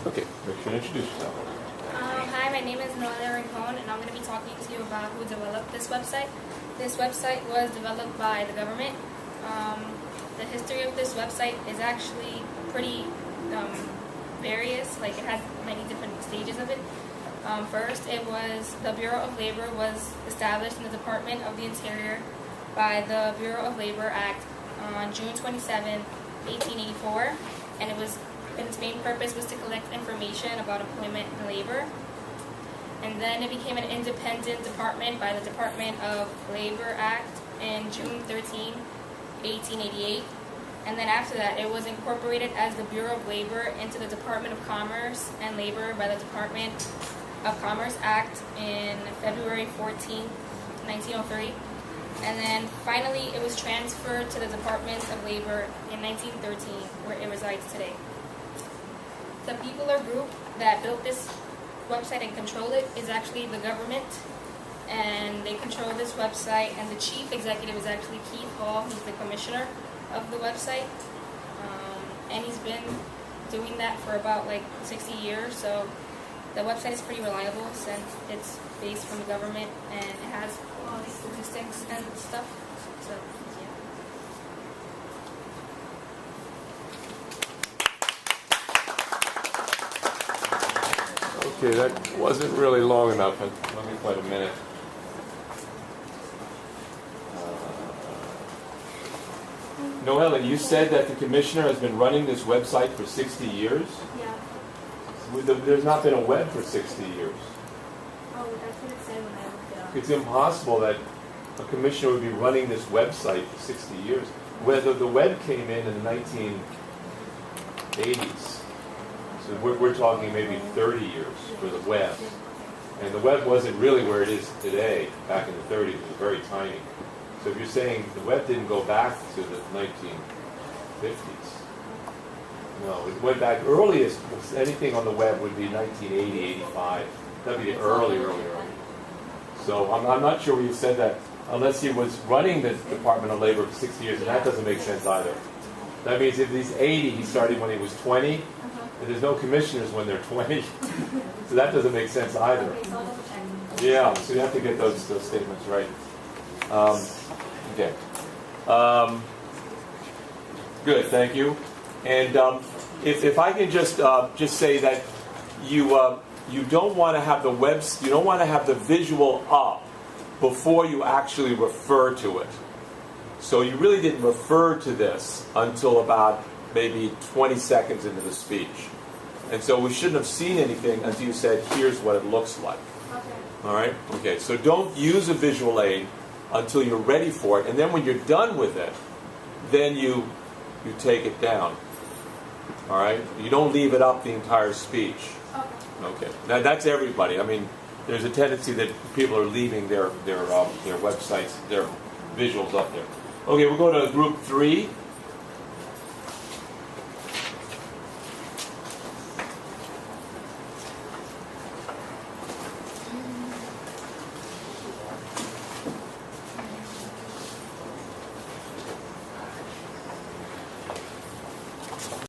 Okay, make sure to introduce yourself. Hi, my name is Noelia Rincon, and I'm going to be talking to you about who developed this website. This website was developed by the government. The history of this website is actually pretty various. Like, it has many different stages of it. First, it was the Bureau of Labor was established in the Department of the Interior by the Bureau of Labor Act on June 27, 1884, and its main purpose was to collect information about employment and labor. And then it became an independent department by the Department of Labor Act in June 13, 1888. And then after that, it was incorporated as the Bureau of Labor into the Department of Commerce and Labor by the Department of Commerce Act in February 14, 1903. And then finally, it was transferred to the Department of Labor in 1913, where it resides today. The people or group that built this website and control it is actually the government, and they control this website, and the chief executive is actually Keith Hall. He's the commissioner of the website, and he's been doing that for about like 60 years, so the website is pretty reliable since it's based from the government and it has all these statistics and stuff, so yeah. Okay, that wasn't really long enough. It took me quite a minute. Noella, you said that the commissioner has been running this website for 60 years? Yeah. There's not been a web for 60 years. Oh, that's what it said when I looked it up. It's impossible that a commissioner would be running this website for 60 years. Whether the web came in the 1980s. So we're talking maybe 30 years for the web. And the web wasn't really where it is today. Back in the 30s, it was very tiny. So if you're saying the web didn't go back to the 1950s. No, it went back earliest. Anything on the web would be 1980, 85. That'd be early. So I'm not sure where you said that, unless he was running the Department of Labor for 60 years, and that doesn't make sense either. That means if he's 80, he started when he was 20, and there's no commissioners when they're 20. So that doesn't make sense either. Yeah, so you have to get those statements right. Okay. Good, thank you. And if I can just say that you don't want to have you don't want to have the visual up before you actually refer to it. So you really didn't refer to this until about maybe 20 seconds into the speech. And so we shouldn't have seen anything until you said, here's what it looks like. Okay. All right? Okay, so don't use a visual aid until you're ready for it. And then when you're done with it, then you take it down. All right? You don't leave it up the entire speech. Okay. Now that's everybody. I mean, there's a tendency that people are leaving their websites, their visuals up there. Okay, we'll go to group 3.